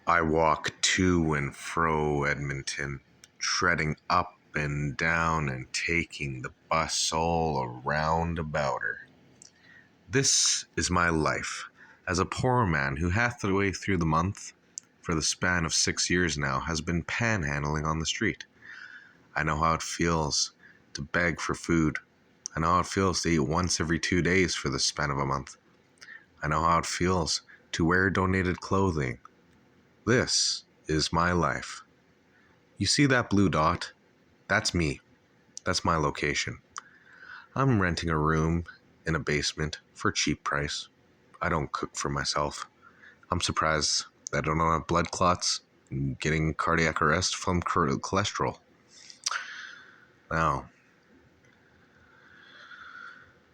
I walk to and fro Edmonton, treading up and down and taking the bus all around about her. This is my life, as a poor man who halfway through the month, for the span of 6 years now, has been panhandling on the street. I know how it feels to beg for food. I know how it feels to eat once every 2 days for the span of a month. I know how it feels to wear donated clothing. This is my life. You see that blue dot? That's me. That's my location. I'm renting a room in a basement for a cheap price. I don't cook for myself. I'm surprised that I don't have blood clots and getting cardiac arrest from cholesterol. Now,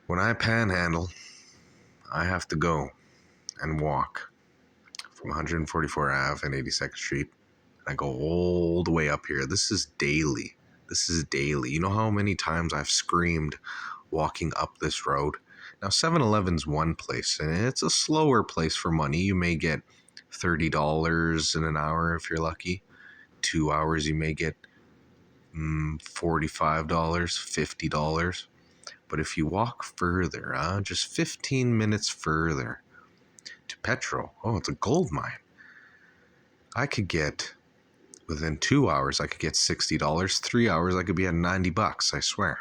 when I panhandle, I have to go and walk from 144 Ave and 82nd Street. I go all the way up here. This is daily. You know how many times I've screamed walking up this road? Now, 7-Eleven's one place, and it's a slower place for money. You may get $30 in an hour if you're lucky. 2 hours, you may get $45, $50. But if you walk further, just 15 minutes further to Petro, it's a gold mine. I could get, within 2 hours, I could get $60. 3 hours, I could be at $90, I swear.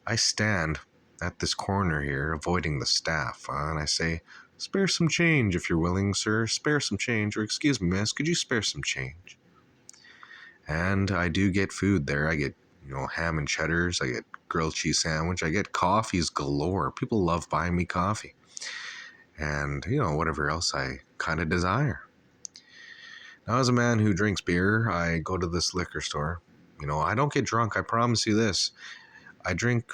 I stand at this corner here, avoiding the staff, and I say, "Spare some change if you're willing, sir. Spare some change. Or excuse me, miss, could you spare some change?" And I do get food there. I get, ham and cheddars. I get grilled cheese sandwich. I get coffees galore. People love buying me coffee. And, whatever else I kind of desire. Now, as a man who drinks beer, I go to this liquor store. I don't get drunk. I promise you this. I drink,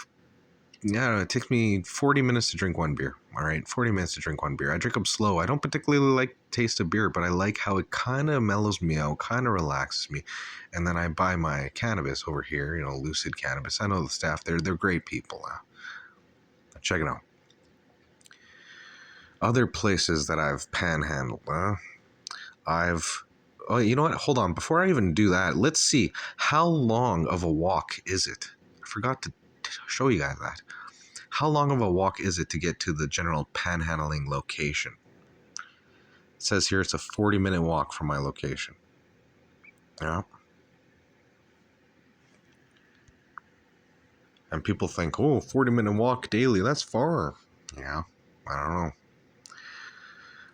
it takes me 40 minutes to drink one beer. All right, 40 minutes to drink one beer. I drink them slow. I don't particularly like the taste of beer, but I like how it kind of mellows me out, kind of relaxes me. And then I buy my cannabis over here, Lucid Cannabis. I know the staff there. They're great people. Check it out. Other places that I've panhandled. Oh, you know what? Hold on. Before I even do that, let's see. How long of a walk is it? I forgot to show you guys that. How long of a walk is it to get to the general panhandling location? It says here it's a 40-minute walk from my location. Yeah. And people think, 40-minute walk daily, that's far. Yeah, I don't know.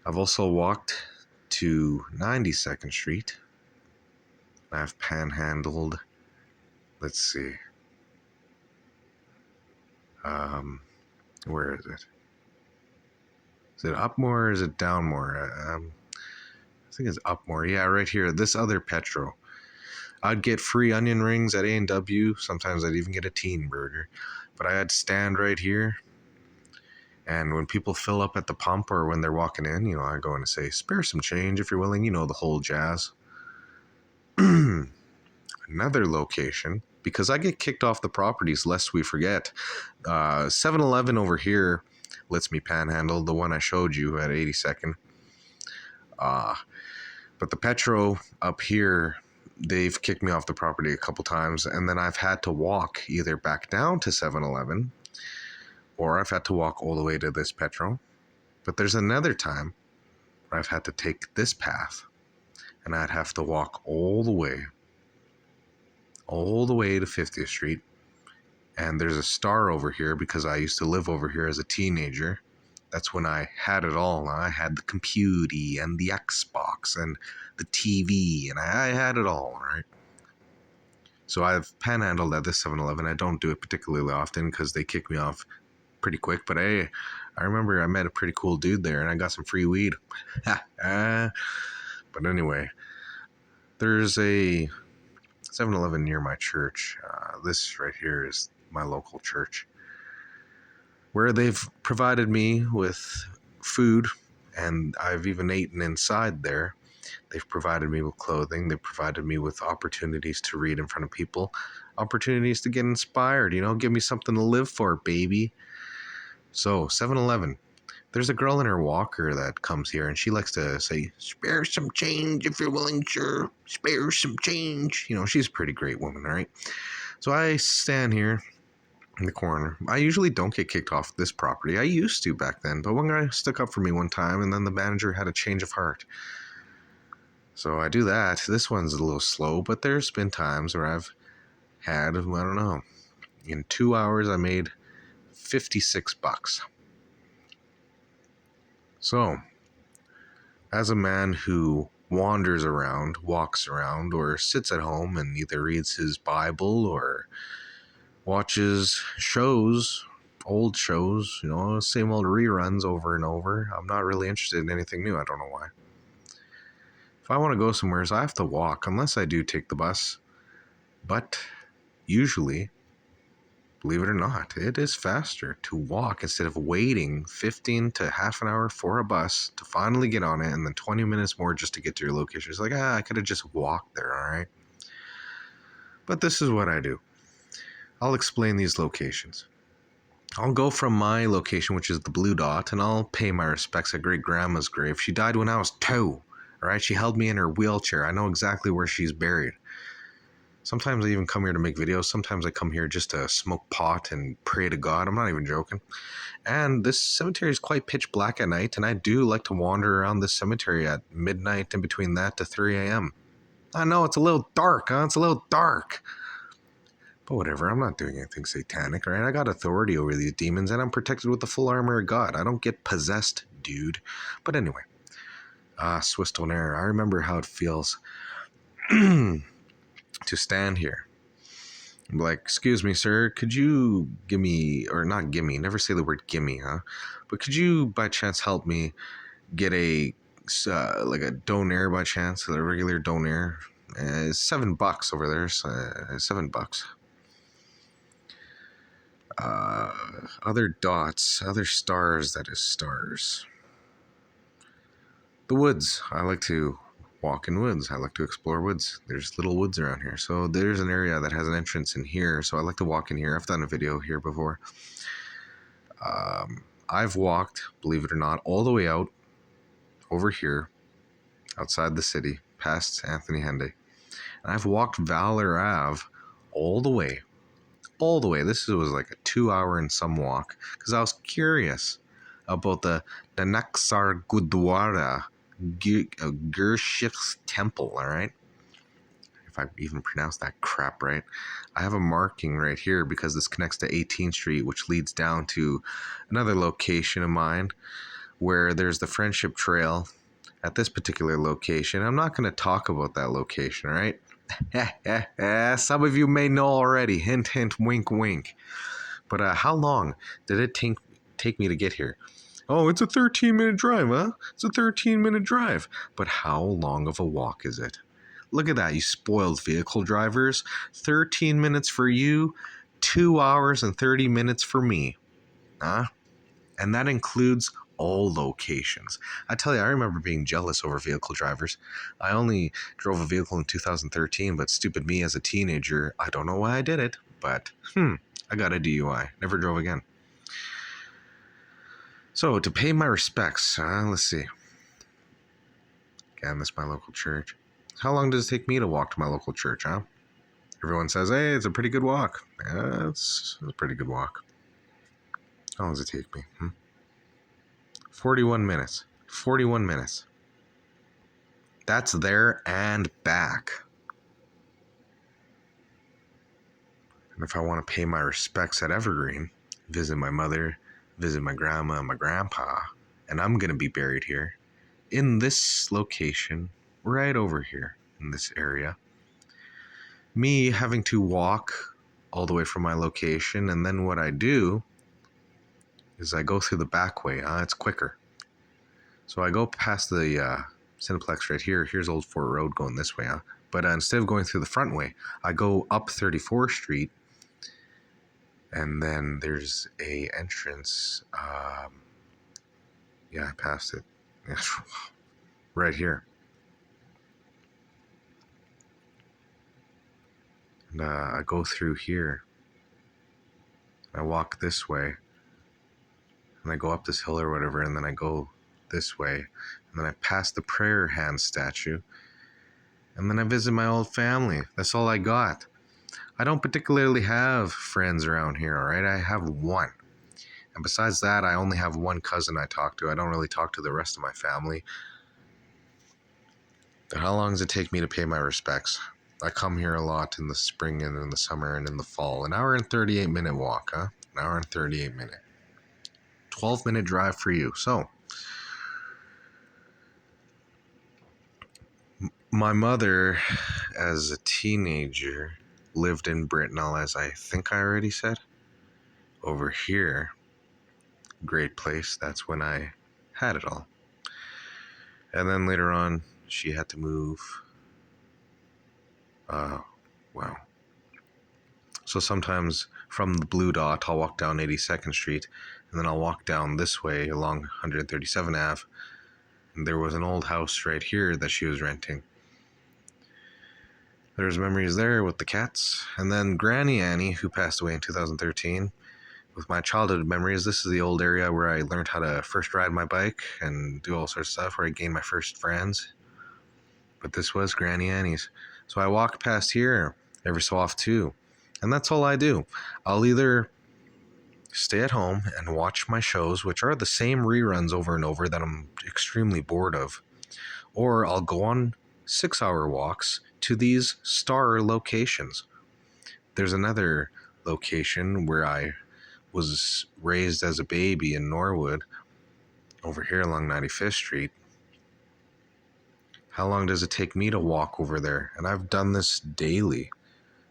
I've also walked to 92nd Street. I've panhandled, let's see. Where is it? Is it up more or is it down more? I think it's up more. Yeah, right here. This other Petro. I'd get free onion rings at A&W. Sometimes I'd even get a teen burger. But I had to stand right here. And when people fill up at the pump or when they're walking in, I go in and say, "Spare some change if you're willing." The whole jazz. Another location, because I get kicked off the properties lest we forget. 7-Eleven over here lets me panhandle, the one I showed you at 82nd. But the Petro up here, they've kicked me off the property a couple times, and then I've had to walk either back down to 7-Eleven or I've had to walk all the way to this Petro. But there's another time where I've had to take this path, and I'd have to walk all the way to 50th Street. And there's a star over here because I used to live over here as a teenager. That's when I had it all. I had the computer and the Xbox and the TV, and I had it all, right? So I've panhandled at this 7-Eleven. I don't do it particularly often because they kick me off pretty quick. But hey, I remember I met a pretty cool dude there, and I got some free weed. But anyway, there's a 7-Eleven near my church. This right here is my local church, where they've provided me with food, and I've even eaten inside there. They've provided me with clothing. They've provided me with opportunities to read in front of people, opportunities to get inspired, give me something to live for, baby. So 7-Eleven, There's a girl in her walker that comes here, and she likes to say, "Spare some change if you're willing, sir. Spare some change." You know, she's a pretty great woman, right? So I stand here in the corner. I usually don't get kicked off this property. I used to back then, but one guy stuck up for me one time, and then the manager had a change of heart. So I do that. This one's a little slow, but there's been times where I've had, I don't know, in 2 hours I made $56. So, as a man who wanders around, walks around, or sits at home and either reads his Bible or watches shows, old shows, you know, same old reruns over and over, I'm not really interested in anything new. I don't know why. If I want to go somewhere, so I have to walk, unless I do take the bus. But usually, believe it or not, it is faster to walk instead of waiting 15 to half an hour for a bus to finally get on it and then 20 minutes more just to get to your location. It's like, I could have just walked there, all right? But this is what I do. I'll explain these locations. I'll go from my location, which is the blue dot, and I'll pay my respects at great grandma's grave. She died when I was 2, all right? She held me in her wheelchair. I know exactly where she's buried. Sometimes I even come here to make videos. Sometimes I come here just to smoke pot and pray to God. I'm not even joking. And this cemetery is quite pitch black at night, and I do like to wander around this cemetery at midnight and between that to 3 a.m. I know it's a little dark, huh? It's a little dark. But whatever, I'm not doing anything satanic, right? I got authority over these demons, and I'm protected with the full armor of God. I don't get possessed, dude. But anyway. Swiss Donaire. I remember how it feels to stand here. I'm like, excuse me, sir, could you give me, or not give me, never say the word gimme, huh? But could you by chance help me get like a donaire by chance, a regular donaire? It's $7 over there, so, $7. Other dots, other stars, that is stars. The woods. I like to walk in woods. I like to explore woods. There's little woods around here. So there's an area that has an entrance in here. So I like to walk in here. I've done a video here before. I've walked, believe it or not, all the way out over here, outside the city, past Anthony Henday. And I've walked Valor Ave all the way. All the way. This was like a 2 hour and some walk. Because I was curious about the Naxar Gurdwara Gurshik's temple, all right? If I even pronounce that crap right. I have a marking right here because this connects to 18th Street, which leads down to another location of mine where there's the Friendship Trail at this particular location. I'm not going to talk about that location, all right? Some of you may know already. Hint, hint, wink, wink. But how long did it take me to get here? Oh, it's a 13-minute drive, huh? It's a 13-minute drive. But how long of a walk is it? Look at that, you spoiled vehicle drivers. 13 minutes for you, 2 hours and 30 minutes for me. Huh? And that includes all locations. I tell you, I remember being jealous over vehicle drivers. I only drove a vehicle in 2013, but stupid me as a teenager, I don't know why I did it, but I got a DUI. Never drove again. So, to pay my respects, let's see. Again, this is my local church. How long does it take me to walk to my local church, huh? Everyone says, hey, it's a pretty good walk. Yeah, it's a pretty good walk. How long does it take me? 41 minutes. 41 minutes. That's there and back. And if I want to pay my respects at Evergreen, visit my mother, visit my grandma and my grandpa, and I'm going to be buried here, in this location, right over here, in this area. Me having to walk all the way from my location, and then what I do is I go through the back way. It's quicker. So I go past the Cineplex right here. Here's Old Fort Road going this way. But instead of going through the front way, I go up 34th Street, and then there's a entrance. I passed it. Right here. And I go through here. I walk this way. And and I go up this hill or whatever, and then I go this way, and then I pass the prayer hand statue, and then I visit my old family. That's all I got. I don't particularly have friends around here, all right? I have one. And besides that, I only have one cousin I talk to. I don't really talk to the rest of my family. But how long does it take me to pay my respects? I come here a lot in the spring and in the summer and in the fall. An hour and 38-minute walk, huh? An hour and 38-minute. 12-minute drive for you. So, my mother, as a teenager, lived in Britnell, as I think I already said. Over here, great place. That's when I had it all. And then later on, she had to move. Wow. So sometimes from the Blue Dot, I'll walk down 82nd Street, and then I'll walk down this way along 137 Ave. And there was an old house right here that she was renting. There's memories there with the cats. And then Granny Annie, who passed away in 2013. With my childhood memories, this is the old area where I learned how to first ride my bike and do all sorts of stuff, where I gained my first friends. But this was Granny Annie's. So I walk past here every so often too. And that's all I do. I'll either stay at home and watch my shows, which are the same reruns over and over that I'm extremely bored of, or I'll go on 6-hour walks to these star locations. There's another location where I was raised as a baby in Norwood, over here along 95th Street. How long does it take me to walk over there? And I've done this daily.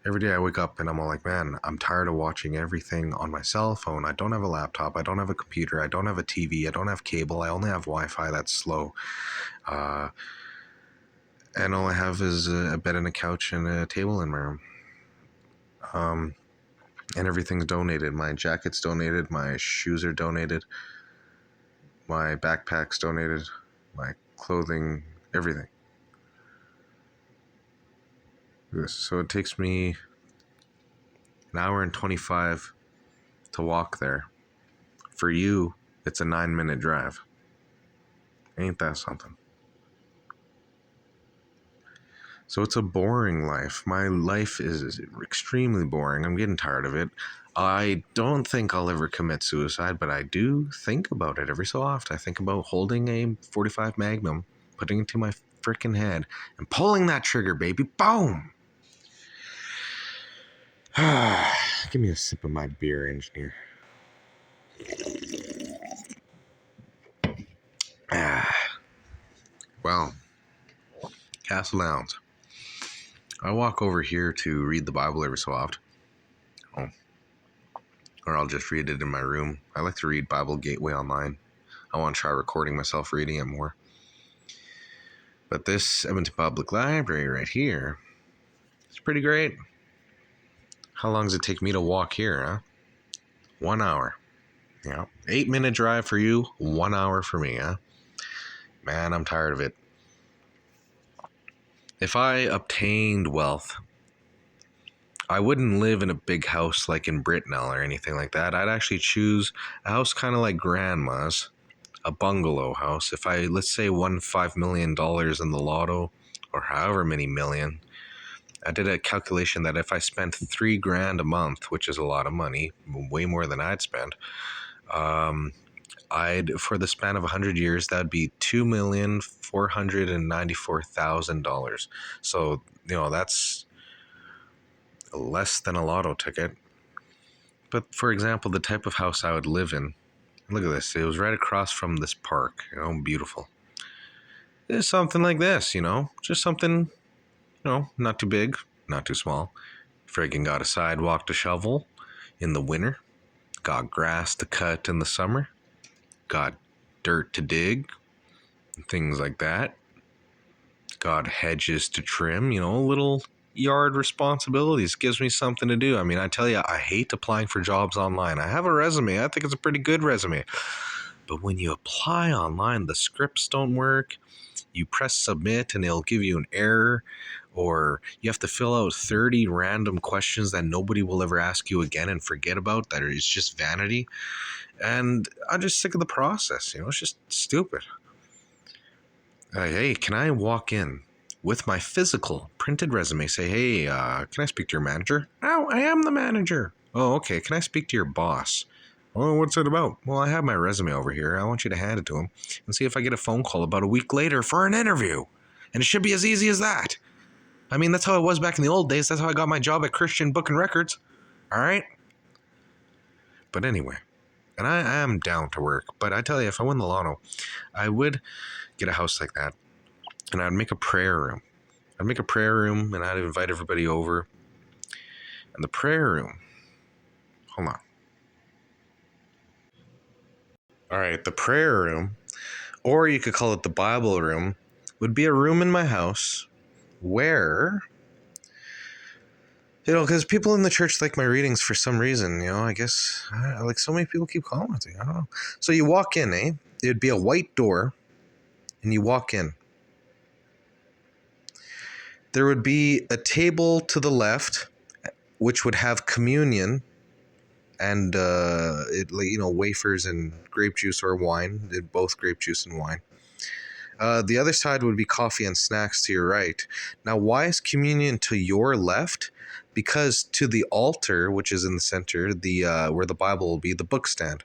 Every day I wake up and I'm all like, man, I'm tired of watching everything on my cell phone. I don't have a laptop. I don't have a computer. I don't have a TV. I don't have cable. I only have Wi-Fi that's slow. And all I have is a bed and a couch and a table in my room. And everything's donated. My jacket's donated. My shoes are donated. My backpack's donated. My clothing, everything. So it takes me an hour and 25 to walk there. For you, it's a 9-minute drive. Ain't that something? So it's a boring life. My life is extremely boring. I'm getting tired of it. I don't think I'll ever commit suicide, but I do think about it every so often. I think about holding a .45 Magnum, putting it to my freaking head, and pulling that trigger, baby. Boom! Give me a sip of my beer, engineer. Well, Castle Downs. I walk over here to read the Bible every so often. Or I'll just read it in my room. I like to read Bible Gateway online. I want to try recording myself reading it more. But this Edmonton Public Library right here, it's pretty great. How long does it take me to walk here, huh? 1 hour. Yeah. 8-minute drive for you, 1 hour for me, huh? Man, I'm tired of it. If I obtained wealth, I wouldn't live in a big house like in Britnell or anything like that. I'd actually choose a house kind of like grandma's, a bungalow house. If I, let's say, won $5 million in the lotto, or however many million, I did a calculation that if I spent $3,000 a month, which is a lot of money, way more than I'd spend, for the span of 100 years, that'd be $2,494,000. So, that's less than a lotto ticket. But for example, the type of house I would live in, look at this. It was right across from this park. Beautiful. It's something like this, just something, not too big, not too small. Friggin' got a sidewalk to shovel in the winter. Got grass to cut in the summer. Got dirt to dig. Things like that. Got hedges to trim, little yard responsibilities. Gives me something to do. I tell you, I hate applying for jobs online. I have a resume. I think it's a pretty good resume. But when you apply online, the scripts don't work. You press submit and it'll give you an error, or you have to fill out 30 random questions that nobody will ever ask you again and forget about, that is just vanity. And I'm just sick of the process. It's just stupid. Hey, can I walk in with my physical printed resume? Say, hey, can I speak to your manager? Oh, I am the manager. Oh, okay. Can I speak to your boss? Oh, what's it about? Well, I have my resume over here. I want you to hand it to him and see if I get a phone call about a week later for an interview. And it should be as easy as that. I mean, that's how it was back in the old days. That's how I got my job at Christian Book and Records. All right? But anyway, and I am down to work. But I tell you, if I win the lotto, I would get a house like that. And I'd make a prayer room. I'd make a prayer room and I'd invite everybody over. And the prayer room, hold on. All right, the prayer room, or you could call it the Bible room, would be a room in my house where, because people in the church like my readings for some reason, I guess, like so many people keep calling it. I don't know. So you walk in, It'd be a white door, and you walk in. There would be a table to the left, which would have communion and wafers and grape juice or wine, both grape juice and wine. The other side would be coffee and snacks to your right. Now, why is communion to your left? Because to the altar, which is in the center, where the Bible will be, the book stand,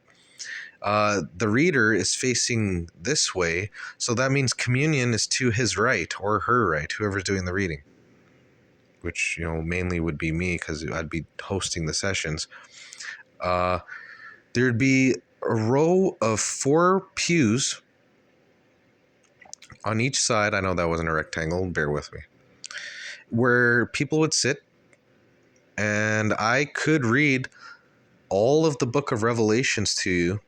the reader is facing this way, so that means communion is to his right or her right, whoever's doing the reading, which mainly would be me because I'd be hosting the sessions. There'd be a row of 4 pews on each side. I know that wasn't a rectangle, bear with me, where people would sit, and I could read all of the book of Revelations to you.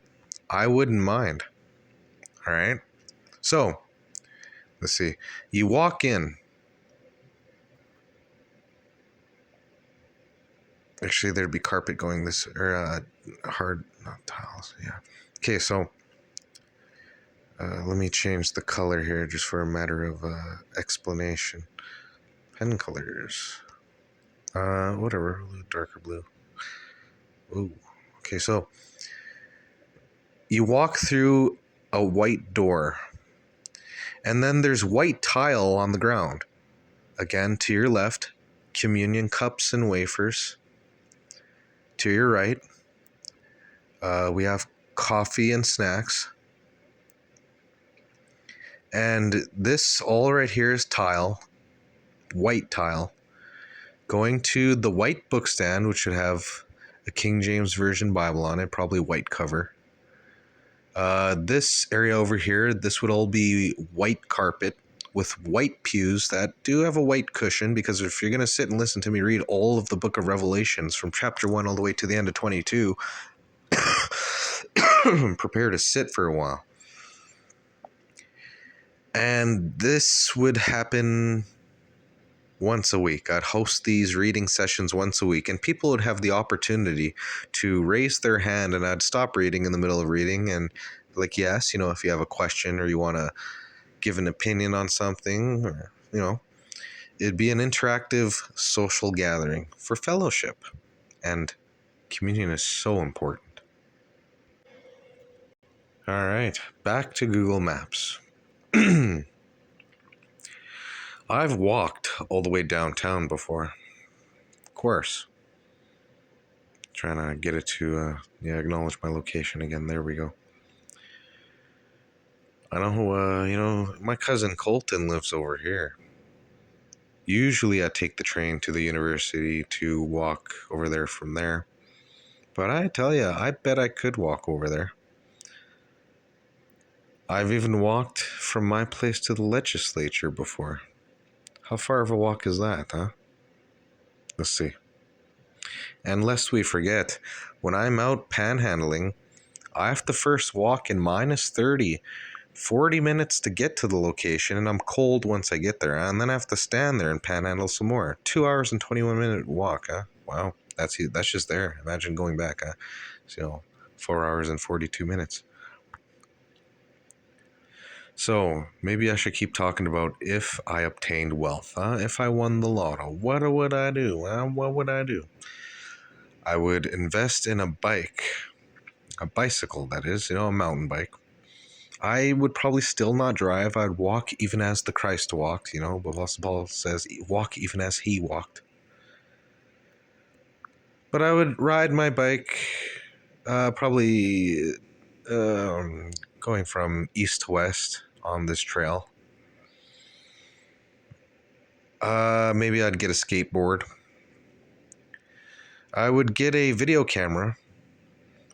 I wouldn't mind. All right. So let's see. You walk in. Actually, there'd be carpet going this, or hard, not tiles. Yeah. Okay. So let me change the color here just for a matter of explanation. Pen colors. Whatever. A little darker blue. Ooh. Okay. So you walk through a white door, and then there's white tile on the ground. Again, to your left, communion cups and wafers. To your right, we have coffee and snacks. And this all right here is tile, white tile, going to the white book stand, which should have a King James Version Bible on it, probably white cover. This area over here, this would all be white carpet with white pews that do have a white cushion, because if you're going to sit and listen to me read all of the book of Revelations from chapter 1 all the way to the end of 22, prepare to sit for a while. And this would happen once a week. I'd host these reading sessions once a week, and people would have the opportunity to raise their hand, and I'd stop reading in the middle of reading and like, yes, if you have a question or you want to give an opinion on something, or, it'd be an interactive social gathering for fellowship, and communion is so important. All right, back to Google Maps. I've walked all the way downtown before. Of course. Trying to get it to acknowledge my location again. There we go. I know, my cousin Colton lives over here. Usually I take the train to the university to walk over there from there. But I tell you, I bet I could walk over there. I've even walked from my place to the legislature before. How far of a walk is that, huh? Let's see. And lest we forget, when I'm out panhandling, I have to first walk in minus 30, 40 minutes to get to the location, and I'm cold once I get there. And then I have to stand there and panhandle some more. 2 hours and 21-minute walk, huh? Wow, that's just there. Imagine going back, huh? So, 4 hours and 42 minutes. So maybe I should keep talking about if I obtained wealth. If I won the lotto, what would I do? What would I do? I would invest in a bicycle, that is, a mountain bike. I would probably still not drive. I'd walk even as the Christ walked, but Apostle Paul says, walk even as he walked. But I would ride my bike, probably going from east to west on this trail. Maybe I'd get a skateboard. I would get a video camera,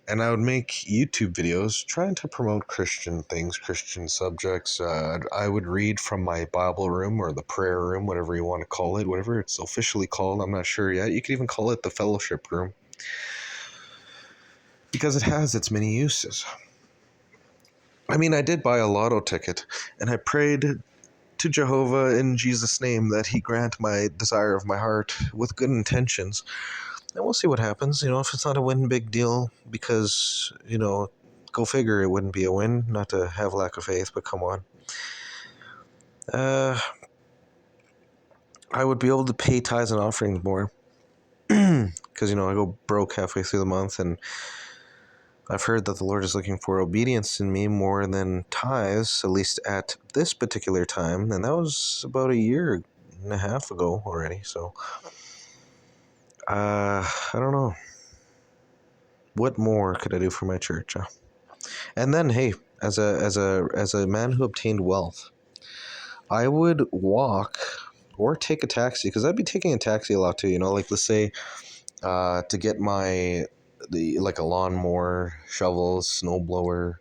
and I would make YouTube videos trying to promote Christian things, Christian subjects. I would read from my Bible room or the prayer room, whatever you want to call it, whatever it's officially called. I'm not sure yet. You could even call it the fellowship room, because it has its many uses. I mean, I did buy a lotto ticket, and I prayed to Jehovah in Jesus' name that he grant my desire of my heart with good intentions. And we'll see what happens. If it's not a win, big deal, because, go figure, it wouldn't be a win, not to have lack of faith, but come on. I would be able to pay tithes and offerings more, because, I go broke halfway through the month, and I've heard that the Lord is looking for obedience in me more than tithes, at least at this particular time, and that was about a year and a half ago already, so I don't know. What more could I do for my church? And then, hey, as a man who obtained wealth, I would walk or take a taxi, because I'd be taking a taxi a lot too. Like let's say to get like a lawnmower, shovels, snowblower,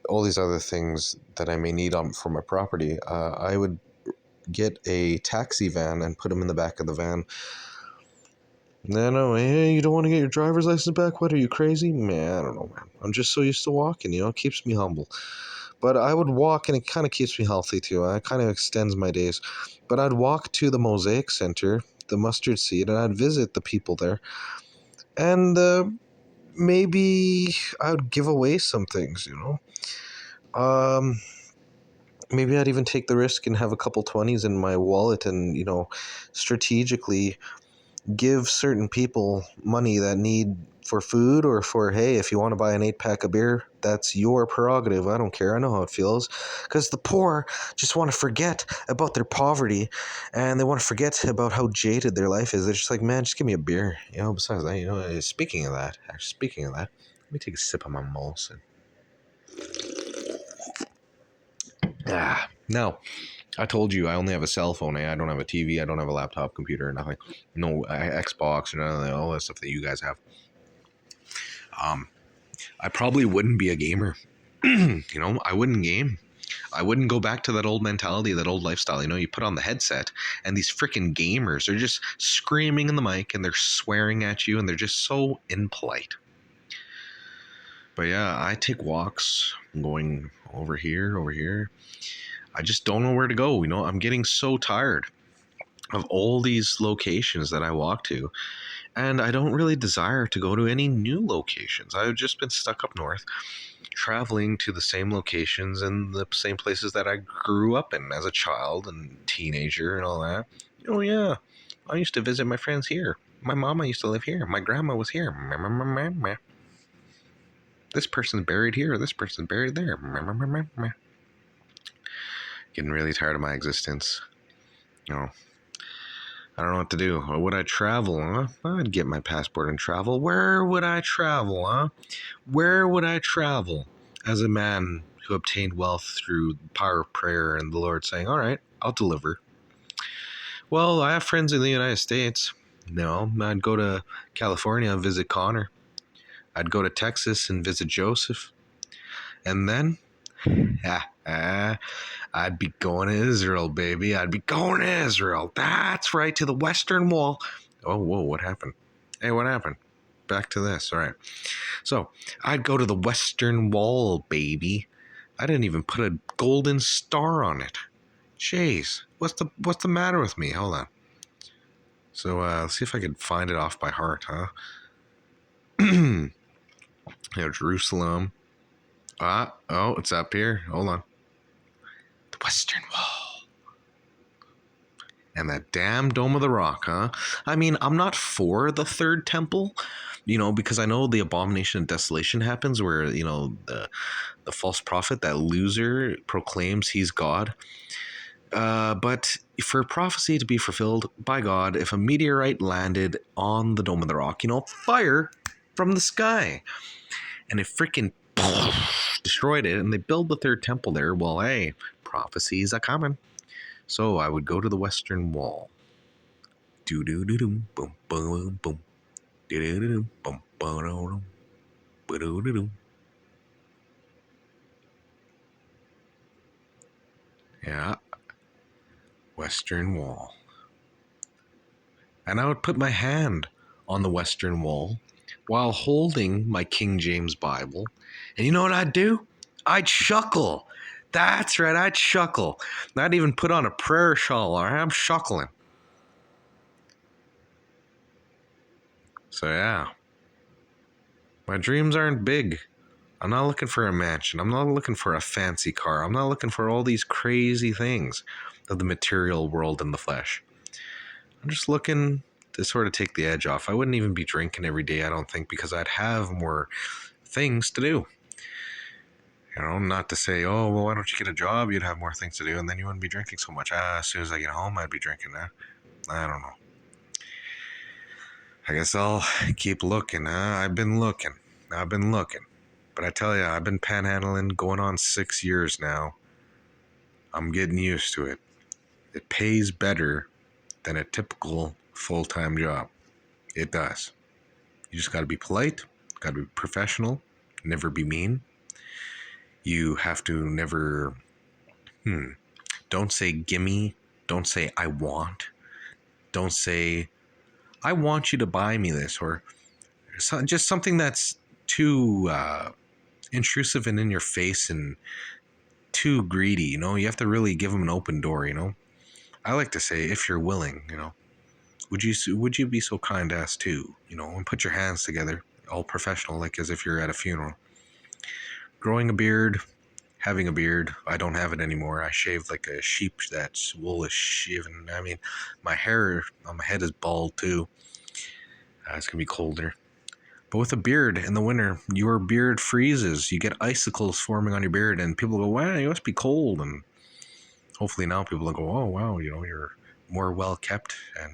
all these other things that I may need for my property. I would get a taxi van and put them in the back of the van. No, hey, you don't want to get your driver's license back? What, are you crazy? Man, I don't know, man. I'm just so used to walking, it keeps me humble. But I would walk, and it kind of keeps me healthy too. It kind of extends my days. But I'd walk to the Mosaic Center, the Mustard Seed, and I'd visit the people there. And maybe I would give away some things, Maybe I'd even take the risk and have a couple 20s in my wallet and, strategically give certain people money that need for food, or for, hey, if you want to buy an 8-pack of beer, that's your prerogative. I don't care. I know how it feels, because the poor just want to forget about their poverty, and they want to forget about how jaded their life is. They're just like, man, just give me a beer. Besides that, speaking of that, let me take a sip of my Molson. Now, I told you I only have a cell phone. I don't have a TV. I don't have a laptop, computer, or nothing. No Xbox or none of all that stuff that you guys have. I probably wouldn't be a gamer. I wouldn't game. I wouldn't go back to that old mentality, that old lifestyle. You put on the headset, and these freaking gamers are just screaming in the mic, and they're swearing at you, and they're just so impolite. But yeah, I take walks. I'm going over here. I just don't know where to go. I'm getting so tired of all these locations that I walk to, and I don't really desire to go to any new locations. I've just been stuck up north, traveling to the same locations and the same places that I grew up in as a child and teenager and all that. Oh yeah, I used to visit my friends here. My mama used to live here. My grandma was here. This person's buried here. This person's buried there. Getting really tired of my existence. I don't know what to do. Would I travel, huh? I'd get my passport and travel. Where would I travel, huh? Where would I travel as a man who obtained wealth through the power of prayer and the Lord saying, all right, I'll deliver? Well, I have friends in the United States. I'd go to California and visit Connor. I'd go to Texas and visit Joseph. And then, I'd be going to Israel, baby. I'd be going to Israel. That's right, to the Western Wall. Oh, whoa, what happened? Hey, what happened? Back to this. All right. So I'd go to the Western Wall, baby. I didn't even put a golden star on it. Jeez, what's the matter with me? Hold on. So let's see if I could find it off by heart, huh? Jerusalem. Oh, it's up here. Hold on. The Western Wall. And that damn Dome of the Rock, huh? I mean, I'm not for the third temple, because I know the abomination of desolation happens where, the false prophet, that loser, proclaims he's God. But for prophecy to be fulfilled by God, if a meteorite landed on the Dome of the Rock, fire from the sky, and it freaking destroyed it, and they build the third temple there, well, hey, prophecies are coming. So I would go to the Western Wall. Do do do do boom boom boom. Do do do do boom boom boom do do do. Yeah, Western Wall. And I would put my hand on the Western Wall while holding my King James Bible. And you know what I'd do? I'd chuckle. That's right, I'd chuckle. Not even put on a prayer shawl, or I'm chuckling. So yeah, my dreams aren't big. I'm not looking for a mansion. I'm not looking for a fancy car. I'm not looking for all these crazy things of the material world and the flesh. I'm just looking to sort of take the edge off. I wouldn't even be drinking every day, I don't think, because I'd have more things to do. Not to say, oh, well, why don't you get a job? You'd have more things to do, and then you wouldn't be drinking so much. As soon as I get home, I'd be drinking that. I don't know. I guess I'll keep looking. I've been looking. But I tell you, I've been panhandling going on 6 years now. I'm getting used to it. It pays better than a typical full-time job. It does. You just got to be polite, got to be professional, never be mean. You have to never, don't say gimme, don't say I want, don't say I want you to buy me this, or just something that's too intrusive and in your face and too greedy. You have to really give them an open door. I like to say, if you're willing, would you be so kind as to, and put your hands together, all professional, like as if you're at a funeral. Growing a beard, having a beard. I don't have it anymore. I shaved like a sheep. That's wool is shaven. I mean, my hair on my head is bald too. It's gonna be colder. But with a beard in the winter, your beard freezes. You get icicles forming on your beard, and people go, "Wow, you must be cold." And hopefully now people will go, "Oh, wow, you're more well kept, and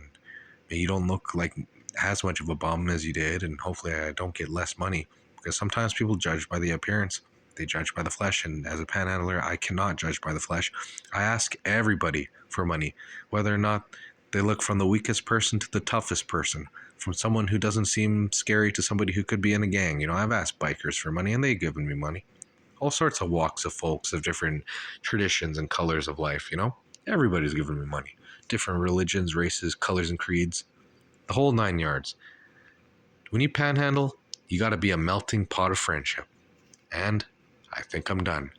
you don't look like as much of a bum as you did." And hopefully I don't get less money, because sometimes people judge by the appearance. They judge by the flesh, and as a panhandler, I cannot judge by the flesh. I ask everybody for money, whether or not they look from the weakest person to the toughest person, from someone who doesn't seem scary to somebody who could be in a gang. I've asked bikers for money, and they've given me money. All sorts of walks of folks, of different traditions and colors of life. Everybody's giving me money. Different religions, races, colors, and creeds. The whole 9 yards. When you panhandle, you got to be a melting pot of friendship. And I think I'm done.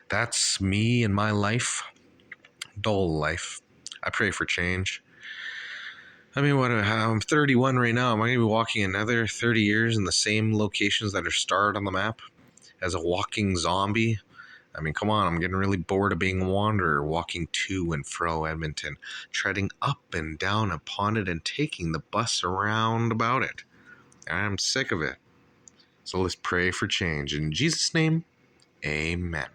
That's me and my life. Dull life. I pray for change. I mean, I'm 31 right now. Am I going to be walking another 30 years in the same locations that are starred on the map as a walking zombie? I mean, come on, I'm getting really bored of being a wanderer, walking to and fro Edmonton, treading up and down upon it and taking the bus around about it. I'm sick of it. So let's pray for change. In Jesus' name, amen.